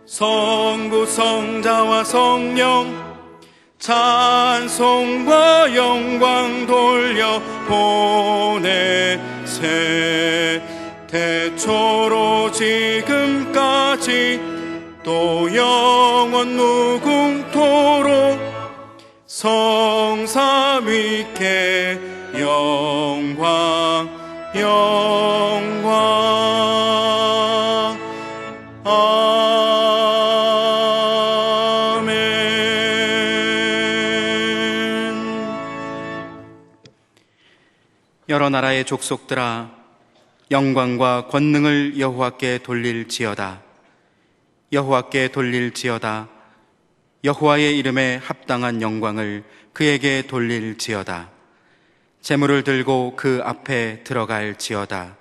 성부 성자와 성령 찬송과 영광 돌려 보내세. 태초로 지금까지 또 영원 무궁토록 성삼위께 영광 영광. 여러 나라의 족속들아, 영광과 권능을 여호와께 돌릴지어다. 여호와께 돌릴지어다. 여호와의 이름에 합당한 영광을 그에게 돌릴지어다. 제물을 들고 그 앞에 들어갈지어다.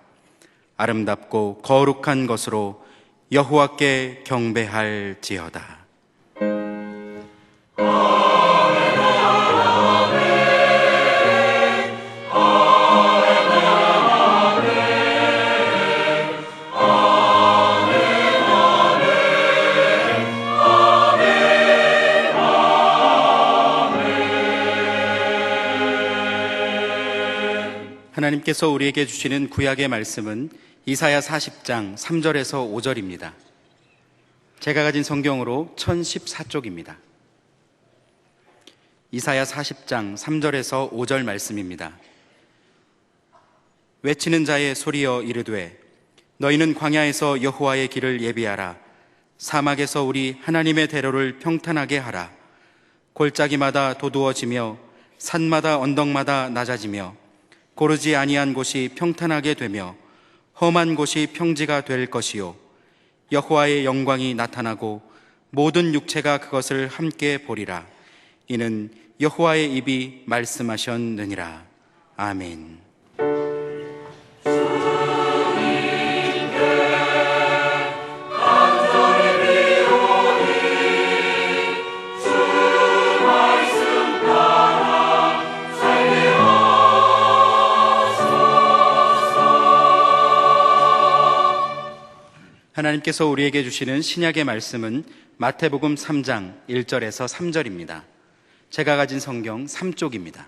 아름답고 거룩한 것으로 여호와께 경배할지어다. 하나님께서 우리에게 주시는 구약의 말씀은 이사야 40장 3절에서 5절입니다. 제가 가진 성경으로 1014쪽입니다. 이사야 40장 3절에서 5절 말씀입니다. 외치는 자의 소리여 이르되 너희는 광야에서 여호와의 길을 예비하라. 사막에서 우리 하나님의 대로를 평탄하게 하라. 골짜기마다 도두어지며 산마다 언덕마다 낮아지며 고르지 아니한 곳이 평탄하게 되며 험한 곳이 평지가 될 것이요 여호와의 영광이 나타나고 모든 육체가 그것을 함께 보리라. 이는 여호와의 입이 말씀하셨느니라. 아멘. 하나님께서 우리에게 주시는 신약의 말씀은 마태복음 3장 1절에서 3절입니다. 제가 가진 성경 3쪽입니다.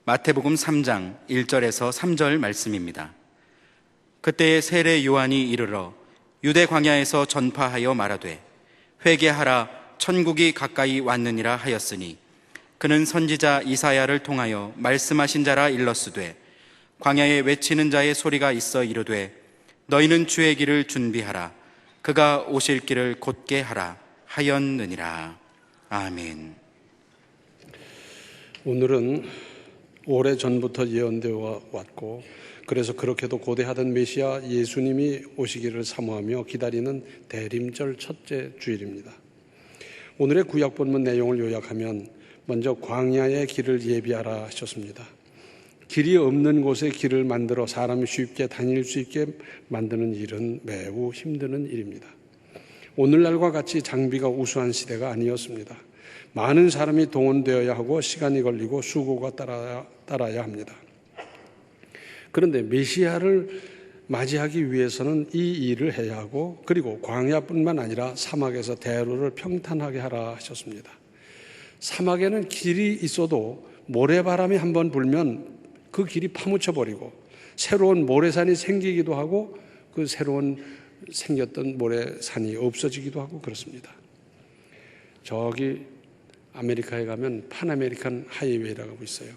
마태복음 3장 1절에서 3절 말씀입니다. 그때에 세례 요한이 이르러 유대 광야에서 전파하여 말하되 회개하라, 천국이 가까이 왔느니라 하였으니 그는 선지자 이사야를 통하여 말씀하신 자라 일렀으되 광야에 외치는 자의 소리가 있어 이르되 너희는 주의 길을 준비하라. 그가 오실 길을 곧게 하라 하였느니라. 아멘. 오늘은 오래전부터 예언되어 왔고 그래서 그렇게도 고대하던 메시아 예수님이 오시기를 사모하며 기다리는 대림절 첫째 주일입니다. 오늘의 구약 본문 내용을 요약하면 먼저 광야의 길을 예비하라 하셨습니다. 길이 없는 곳에 길을 만들어 사람이 쉽게 다닐 수 있게 만드는 일은 매우 힘든 일입니다. 오늘날과 같이 장비가 우수한 시대가 아니었습니다. 많은 사람이 동원되어야 하고 시간이 걸리고 수고가 따라야 합니다. 그런데 메시아를 맞이하기 위해서는 이 일을 해야 하고 그리고 광야뿐만 아니라 사막에서 대로를 평탄하게 하라 하셨습니다. 사막에는 길이 있어도 모래바람이 한번 불면 그 길이 파묻혀버리고 새로운 모래산이 생기기도 하고 그 새로운 생겼던 모래산이 없어지기도 하고 그렇습니다. 저기 아메리카에 가면 판아메리칸 하이웨이라고 있어요.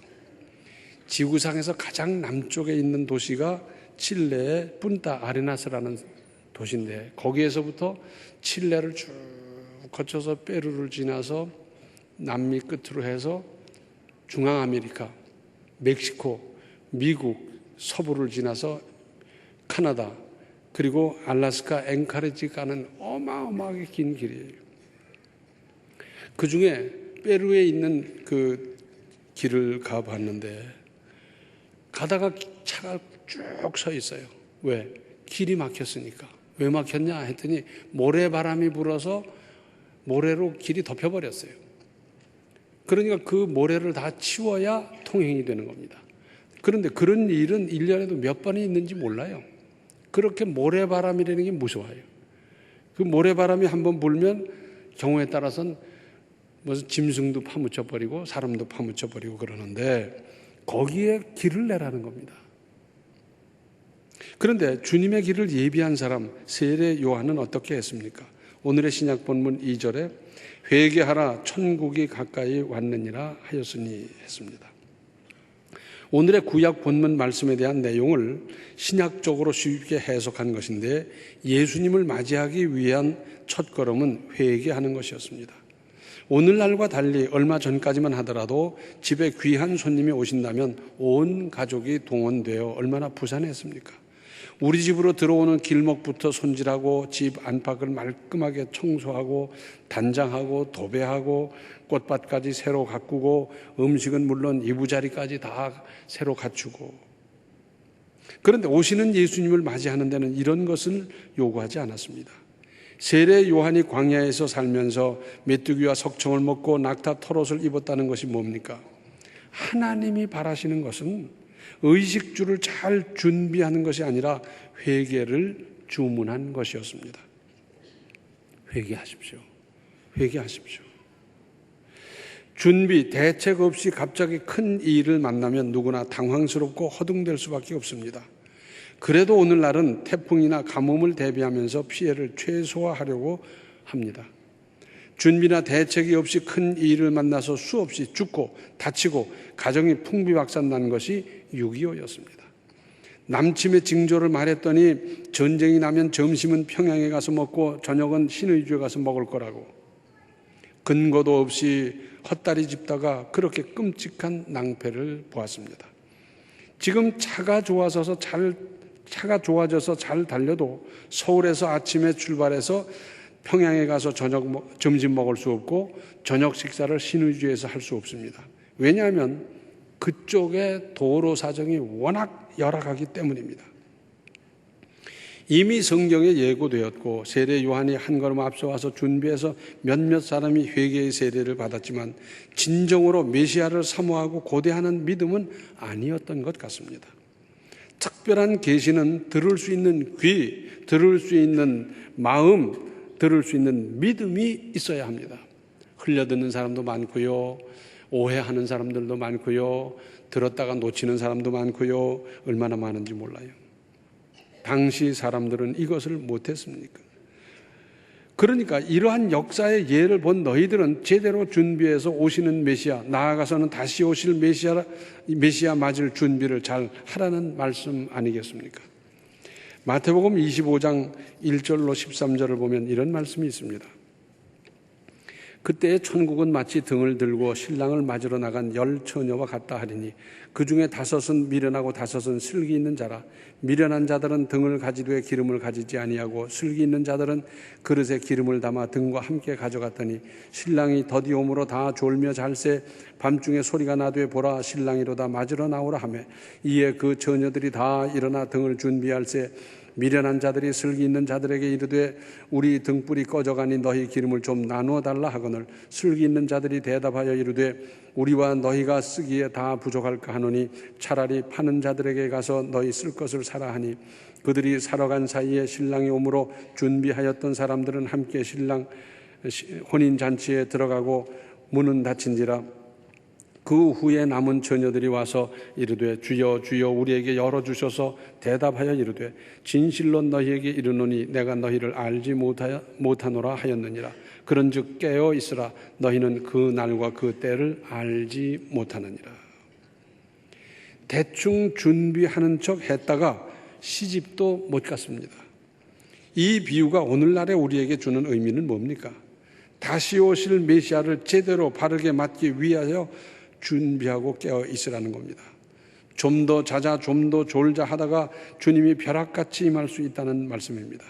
지구상에서 가장 남쪽에 있는 도시가 칠레의 punta arenas라는 도시인데 거기에서부터 칠레를 쭉 거쳐서 페루를 지나서 남미 끝으로 해서 중앙아메리카, 멕시코, 미국, 서부를 지나서 카나다, 그리고 알래스카 앵카레지 가는 어마어마하게 긴 길이에요. 그 중에 페루에 있는 그 길을 가봤는데 가다가 차가 쭉 서 있어요. 왜? 길이 막혔으니까. 왜 막혔냐 했더니 모래바람이 불어서 모래로 길이 덮여버렸어요. 그러니까 그 모래를 다 치워야 통행이 되는 겁니다. 그런데 그런 일은 1년에도 몇 번이 있는지 몰라요. 그렇게 모래바람이라는 게 무서워요. 그 모래바람이 한번 불면 경우에 따라서는 무슨 짐승도 파묻혀 버리고 사람도 파묻혀 버리고 그러는데 거기에 길을 내라는 겁니다. 그런데 주님의 길을 예비한 사람 세례 요한은 어떻게 했습니까? 오늘의 신약 본문 2절에 회개하라 천국이 가까이 왔느니라 하였으니 했습니다. 오늘의 구약 본문 말씀에 대한 내용을 신약적으로 쉽게 해석한 것인데 예수님을 맞이하기 위한 첫걸음은 회개하는 것이었습니다. 오늘날과 달리 얼마 전까지만 하더라도 집에 귀한 손님이 오신다면 온 가족이 동원되어 얼마나 부산했습니까? 우리 집으로 들어오는 길목부터 손질하고 집 안팎을 말끔하게 청소하고 단장하고 도배하고 꽃밭까지 새로 가꾸고 음식은 물론 이부자리까지 다 새로 갖추고. 그런데 오시는 예수님을 맞이하는 데는 이런 것을 요구하지 않았습니다. 세례 요한이 광야에서 살면서 메뚜기와 석청을 먹고 낙타 털옷을 입었다는 것이 뭡니까? 하나님이 바라시는 것은 의식주를 잘 준비하는 것이 아니라 회개를 주문한 것이었습니다. 회개하십시오. 회개하십시오. 준비, 대책 없이 갑자기 큰 일을 만나면 누구나 당황스럽고 허둥댈 수밖에 없습니다. 그래도 오늘날은 태풍이나 가뭄을 대비하면서 피해를 최소화하려고 합니다. 준비나 대책이 없이 큰 일을 만나서 수없이 죽고 다치고 가정이 풍비박산난 것이 6.25였습니다. 남침의 징조를 말했더니 전쟁이 나면 점심은 평양에 가서 먹고 저녁은 신의주에 가서 먹을 거라고. 근거도 없이 헛다리 짚다가 그렇게 끔찍한 낭패를 보았습니다. 지금 차가 좋아져서 잘 달려도 서울에서 아침에 출발해서 평양에 가서 점심 먹을 수 없고 저녁 식사를 신의주에서 할 수 없습니다. 왜냐하면 그쪽의 도로 사정이 워낙 열악하기 때문입니다. 이미 성경에 예고되었고 세례 요한이 한 걸음 앞서와서 준비해서 몇몇 사람이 회개의 세례를 받았지만 진정으로 메시아를 사모하고 고대하는 믿음은 아니었던 것 같습니다. 특별한 계시는 들을 수 있는 귀, 들을 수 있는 마음, 들을 수 있는 믿음이 있어야 합니다. 흘려듣는 사람도 많고요, 오해하는 사람들도 많고요, 들었다가 놓치는 사람도 많고요, 얼마나 많은지 몰라요. 당시 사람들은 이것을 못했습니까? 그러니까 이러한 역사의 예를 본 너희들은 제대로 준비해서 오시는 메시아, 나아가서는 다시 오실 메시아 맞을 준비를 잘 하라는 말씀 아니겠습니까? 마태복음 25장 1절로 13절을 보면 이런 말씀이 있습니다. 그때의 천국은 마치 등을 들고 신랑을 맞으러 나간 10처녀와 같다 하리니 그 중에 5은 미련하고 5은 슬기 있는 자라. 미련한 자들은 등을 가지되 기름을 가지지 아니하고 슬기 있는 자들은 그릇에 기름을 담아 등과 함께 가져갔더니 신랑이 더디 오므로 다 졸며 잘새 밤중에 소리가 나되 보라 신랑이로다 맞으러 나오라 하매 이에 그 처녀들이 다 일어나 등을 준비할새 미련한 자들이 슬기 있는 자들에게 이르되 우리 등불이 꺼져가니 너희 기름을 좀 나누어 달라 하거늘 슬기 있는 자들이 대답하여 이르되 우리와 너희가 쓰기에 다 부족할까 하노니 차라리 파는 자들에게 가서 너희 쓸 것을 사라 하니 그들이 사러 간 사이에 신랑이 오므로 준비하였던 사람들은 함께 신랑 혼인잔치에 들어가고 문은 닫힌지라. 그 후에 남은 처녀들이 와서 이르되 주여 주여 우리에게 열어주셔서 대답하여 이르되 진실로 너희에게 이르노니 내가 너희를 알지 못하노라 하였느니라. 그런즉 깨어 있으라 너희는 그 날과 그 때를 알지 못하느니라. 대충 준비하는 척 했다가 시집도 못 갔습니다. 이 비유가 오늘날의 우리에게 주는 의미는 뭡니까? 다시 오실 메시아를 제대로 바르게 맞기 위하여 준비하고 깨어 있으라는 겁니다. 좀 더 자자 좀 더 졸자 하다가 주님이 벼락같이 임할 수 있다는 말씀입니다.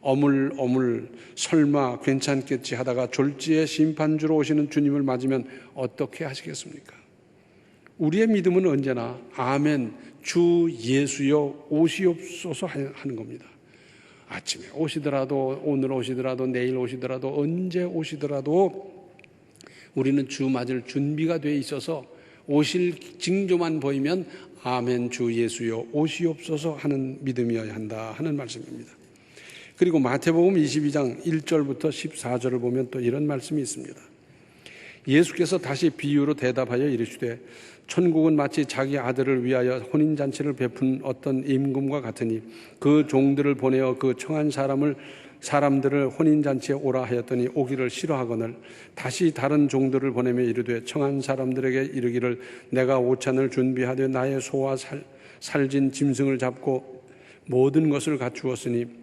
어물어물 설마 괜찮겠지 하다가 졸지에 심판주로 오시는 주님을 맞으면 어떻게 하시겠습니까? 우리의 믿음은 언제나 아멘 주 예수여 오시옵소서 하는 겁니다. 아침에 오시더라도 오늘 오시더라도 내일 오시더라도 언제 오시더라도 우리는 주 맞을 준비가 돼 있어서 오실 징조만 보이면 아멘 주 예수여 오시옵소서 하는 믿음이어야 한다 하는 말씀입니다. 그리고 마태복음 22장 1절부터 14절을 보면 또 이런 말씀이 있습니다. 예수께서 다시 비유로 대답하여 이르시되 천국은 마치 자기 아들을 위하여 혼인잔치를 베푼 어떤 임금과 같으니 그 종들을 보내어 그 청한 사람들을 혼인잔치에 오라 하였더니 오기를 싫어하거늘 다시 다른 종들을 보내며 이르되 청한 사람들에게 이르기를 내가 오찬을 준비하되 나의 소와 살진 짐승을 잡고 모든 것을 갖추었으니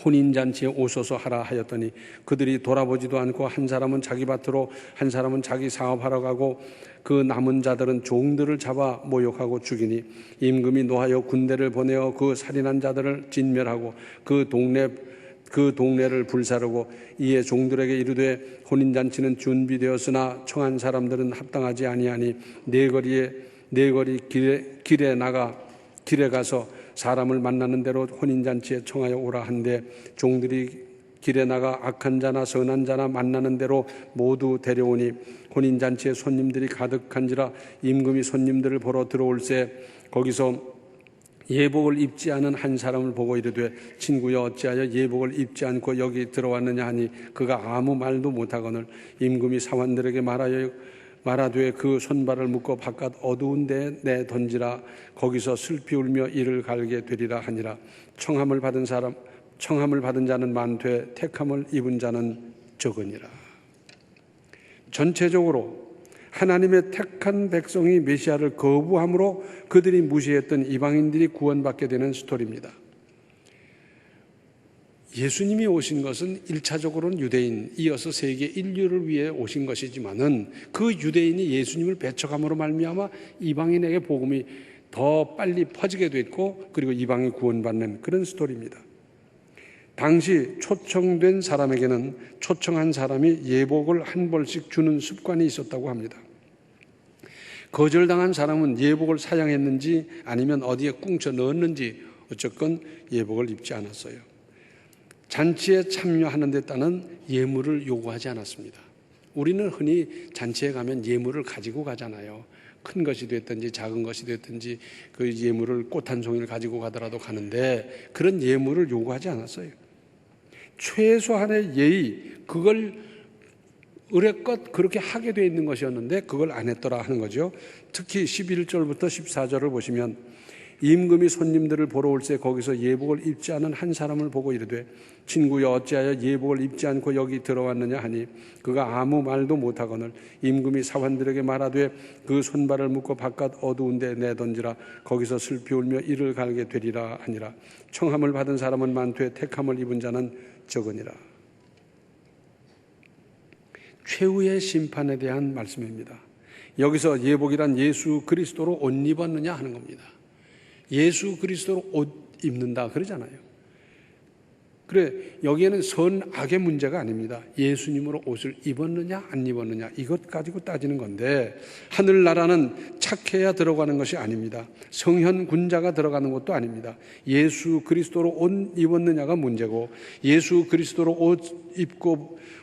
혼인잔치에 오소서 하라 하였더니 그들이 돌아보지도 않고 한 사람은 자기 밭으로 한 사람은 자기 사업하러 가고 그 남은 자들은 종들을 잡아 모욕하고 죽이니 임금이 노하여 군대를 보내어 그 살인한 자들을 진멸하고 그 동네를 불사르고 이에 종들에게 이르되 혼인잔치는 준비되었으나 청한 사람들은 합당하지 아니하니 네거리 길에 가서 사람을 만나는 대로 혼인잔치에 청하여 오라 한데 종들이 길에 나가 악한 자나 선한 자나 만나는 대로 모두 데려오니 혼인잔치에 손님들이 가득한지라 임금이 손님들을 보러 들어올새 거기서 예복을 입지 않은 한 사람을 보고 이르되 친구여 어찌하여 예복을 입지 않고 여기 들어왔느냐 하니 그가 아무 말도 못하거늘 임금이 사환들에게 말하되 그 손발을 묶어 바깥 어두운 데에 내던지라 거기서 슬피 울며 이를 갈게 되리라 하니라. 청함을 받은 자는 많되 택함을 입은 자는 적으니라. 전체적으로 하나님의 택한 백성이 메시아를 거부함으로 그들이 무시했던 이방인들이 구원받게 되는 스토리입니다. 예수님이 오신 것은 1차적으로는 유대인, 이어서 세계 인류를 위해 오신 것이지만은 그 유대인이 예수님을 배척함으로 말미암아 이방인에게 복음이 더 빨리 퍼지게 됐고 그리고 이방이 구원받는 그런 스토리입니다. 당시 초청된 사람에게는 초청한 사람이 예복을 한 벌씩 주는 습관이 있었다고 합니다. 거절당한 사람은 예복을 사양했는지 아니면 어디에 꿍쳐 넣었는지 어쨌건 예복을 입지 않았어요. 잔치에 참여하는 데 따른 예물을 요구하지 않았습니다. 우리는 흔히 잔치에 가면 예물을 가지고 가잖아요. 큰 것이 됐든지 작은 것이 됐든지 그 예물을 꽃 한 송이를 가지고 가더라도 가는데 그런 예물을 요구하지 않았어요. 최소한의 예의, 그걸 의례껏 그렇게 하게 되어 있는 것이었는데 그걸 안 했더라 하는 거죠. 특히 11절부터 14절을 보시면 임금이 손님들을 보러 올새 거기서 예복을 입지 않은 한 사람을 보고 이르되 친구여 어찌하여 예복을 입지 않고 여기 들어왔느냐 하니 그가 아무 말도 못하거늘 임금이 사환들에게 말하되 그 손발을 묶어 바깥 어두운 데 내던지라 거기서 슬피 울며 이를 갈게 되리라 하니라. 청함을 받은 사람은 많되 택함을 입은 자는 적으니라. 최후의 심판에 대한 말씀입니다. 여기서 예복이란 예수 그리스도로 옷 입었느냐 하는 겁니다. 예수 그리스도로 옷 입는다 그러잖아요. 그래, 여기에는 선악의 문제가 아닙니다. 예수님으로 옷을 입었느냐 안 입었느냐 이것 가지고 따지는 건데 하늘나라는 착해야 들어가는 것이 아닙니다. 성현군자가 들어가는 것도 아닙니다. 예수 그리스도로 옷 입었느냐가 문제고 예수 그리스도로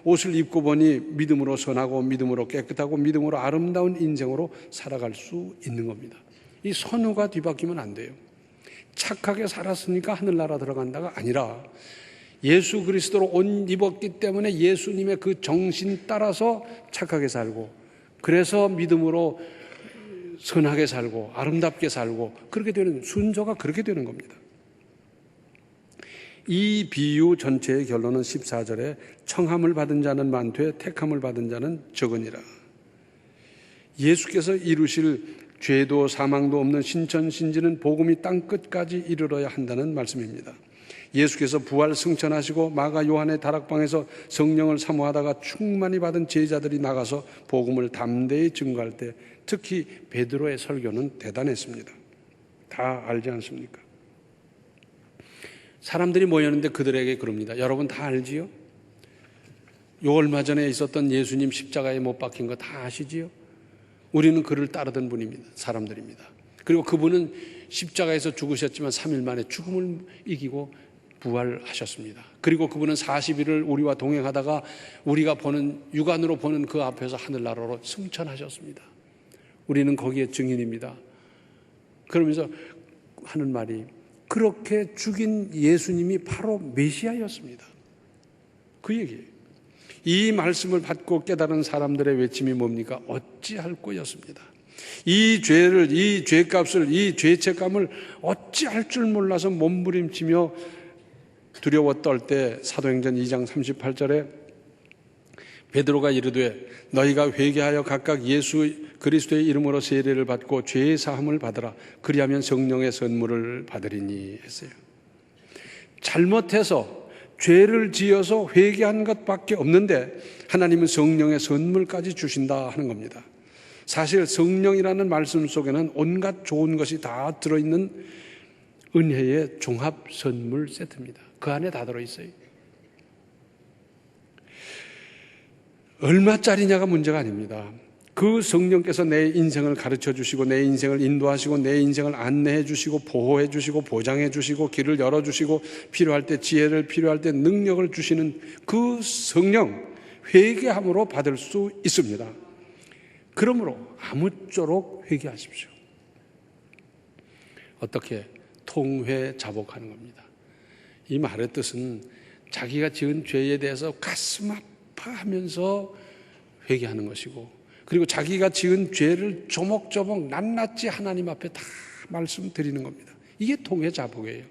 옷을 입고 보니 믿음으로 선하고 믿음으로 깨끗하고 믿음으로 아름다운 인생으로 살아갈 수 있는 겁니다. 이 선후가 뒤바뀌면 안 돼요. 착하게 살았으니까 하늘나라 들어간다가 아니라 예수 그리스도로 옷 입었기 때문에 예수님의 그 정신 따라서 착하게 살고 그래서 믿음으로 선하게 살고 아름답게 살고 그렇게 되는 순서가 그렇게 되는 겁니다. 이 비유 전체의 결론은 14절에 청함을 받은 자는 많되 택함을 받은 자는 적으니라. 예수께서 이루실 죄도 사망도 없는 신천신지는 복음이 땅끝까지 이르러야 한다는 말씀입니다. 예수께서 부활 승천하시고 마가 요한의 다락방에서 성령을 사모하다가 충만히 받은 제자들이 나가서 복음을 담대히 증거할 때 특히 베드로의 설교는 대단했습니다. 다 알지 않습니까? 사람들이 모였는데 그들에게 그럽니다. 여러분 다 알지요? 요 얼마 전에 있었던 예수님 십자가에 못 박힌 거 다 아시지요? 우리는 그를 따르던 분입니다. 사람들입니다. 그리고 그분은 십자가에서 죽으셨지만 3일 만에 죽음을 이기고 부활하셨습니다. 그리고 그분은 40일을 우리와 동행하다가 우리가 보는 육안으로 보는 그 앞에서 하늘나라로 승천하셨습니다. 우리는 거기에 증인입니다. 그러면서 하는 말이 그렇게 죽인 예수님이 바로 메시아였습니다. 그 얘기예요. 이 말씀을 받고 깨달은 사람들의 외침이 뭡니까? 어찌할꼬였습니다. 이 죄를, 이 죄값을, 이 죄책감을 어찌할 줄 몰라서 몸부림치며 두려워 떨 때 사도행전 2장 38절에 베드로가 이르되 너희가 회개하여 각각 예수 그리스도의 이름으로 세례를 받고 죄의 사함을 받으라. 그리하면 성령의 선물을 받으리니 했어요. 잘못해서 죄를 지어서 회개한 것밖에 없는데 하나님은 성령의 선물까지 주신다 하는 겁니다. 사실 성령이라는 말씀 속에는 온갖 좋은 것이 다 들어있는 은혜의 종합 선물 세트입니다. 그 안에 다 들어있어요. 얼마짜리냐가 문제가 아닙니다. 그 성령께서 내 인생을 가르쳐 주시고 내 인생을 인도하시고 내 인생을 안내해 주시고 보호해 주시고 보장해 주시고 길을 열어 주시고 필요할 때 지혜를 필요할 때 능력을 주시는 그 성령 회개함으로 받을 수 있습니다. 그러므로 아무쪼록 회개하십시오. 어떻게? 통회자복하는 겁니다. 이 말의 뜻은 자기가 지은 죄에 대해서 가슴 아파하면서 회개하는 것이고, 그리고 자기가 지은 죄를 조목조목 낱낱이 하나님 앞에 다 말씀드리는 겁니다. 이게 통회자복이에요.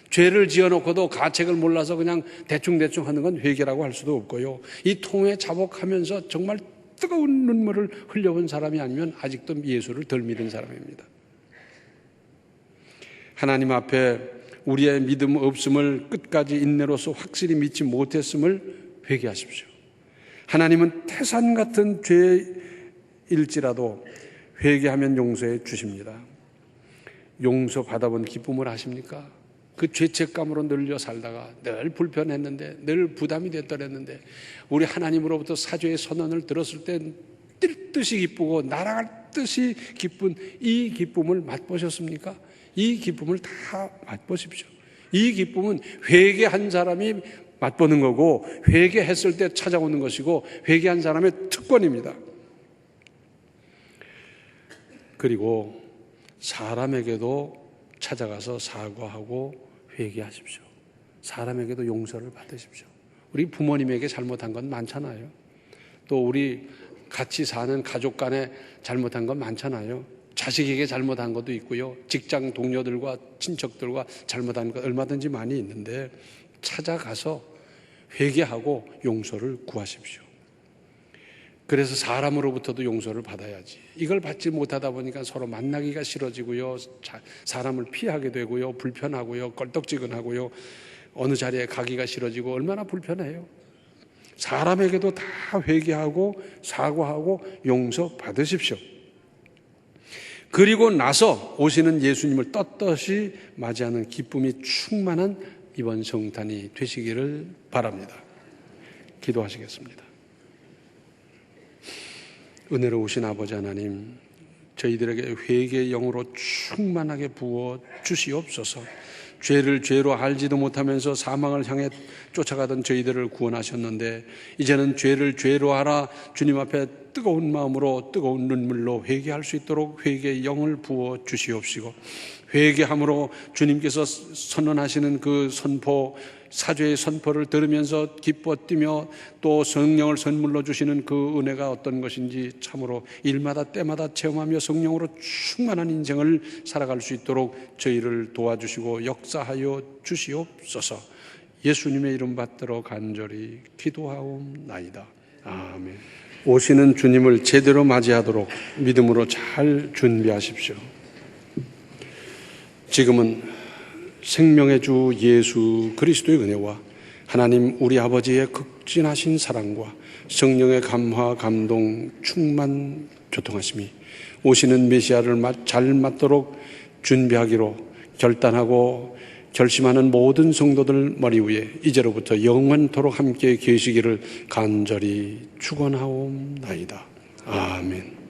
죄를 지어놓고도 가책을 몰라서 그냥 대충대충 하는 건 회개라고 할 수도 없고요. 이 통회자복하면서 정말 뜨거운 눈물을 흘려본 사람이 아니면 아직도 예수를 덜 믿은 사람입니다. 하나님 앞에 우리의 믿음 없음을 끝까지 인내로서 확실히 믿지 못했음을 회개하십시오. 하나님은 태산 같은 죄일지라도 회개하면 용서해 주십니다. 용서 받아본 기쁨을 아십니까? 그 죄책감으로 늘려 살다가 늘 불편했는데, 늘 부담이 됐더랬는데 우리 하나님으로부터 사죄의 선언을 들었을 때 뛸 듯이 기쁘고 날아갈 듯이 기쁜 이 기쁨을 맛보셨습니까? 이 기쁨을 다 맛보십시오. 이 기쁨은 회개한 사람이 맛보는 거고 회개했을 때 찾아오는 것이고 회개한 사람의 특권입니다. 그리고 사람에게도 찾아가서 사과하고 회개하십시오. 사람에게도 용서를 받으십시오. 우리 부모님에게 잘못한 건 많잖아요. 또 우리 같이 사는 가족 간에 잘못한 건 많잖아요. 자식에게 잘못한 것도 있고요. 직장 동료들과 친척들과 잘못한 것 얼마든지 많이 있는데 찾아가서 회개하고 용서를 구하십시오. 그래서 사람으로부터도 용서를 받아야지. 이걸 받지 못하다 보니까 서로 만나기가 싫어지고요. 사람을 피하게 되고요. 불편하고요. 껄떡지근하고요. 어느 자리에 가기가 싫어지고 얼마나 불편해요. 사람에게도 다 회개하고 사과하고 용서 받으십시오. 그리고 나서 오시는 예수님을 떳떳이 맞이하는 기쁨이 충만한 이번 성탄이 되시기를 바랍니다. 기도하시겠습니다. 은혜로우신 아버지 하나님, 저희들에게 회개의 영으로 충만하게 부어 주시옵소서. 죄를 죄로 알지도 못하면서 사망을 향해 쫓아가던 저희들을 구원하셨는데 이제는 죄를 죄로 알아 주님 앞에 뜨거운 마음으로 뜨거운 눈물로 회개할 수 있도록 회개의 영을 부어 주시옵시고, 회개함으로 주님께서 선언하시는 그 선포, 사죄의 선포를 들으면서 기뻐 뛰며 또 성령을 선물로 주시는 그 은혜가 어떤 것인지 참으로 일마다 때마다 체험하며 성령으로 충만한 인생을 살아갈 수 있도록 저희를 도와주시고 역사하여 주시옵소서. 예수님의 이름 받들어 간절히 기도하옵나이다. 아멘. 오시는 주님을 제대로 맞이하도록 믿음으로 잘 준비하십시오. 지금은 생명의 주 예수 그리스도의 은혜와 하나님 우리 아버지의 극진하신 사랑과 성령의 감화 감동 충만 교통하심이 오시는 메시아를 잘 맞도록 준비하기로 결단하고 결심하는 모든 성도들 머리 위에 이제로부터 영원토록 함께 계시기를 간절히 축원하옵나이다. 아멘.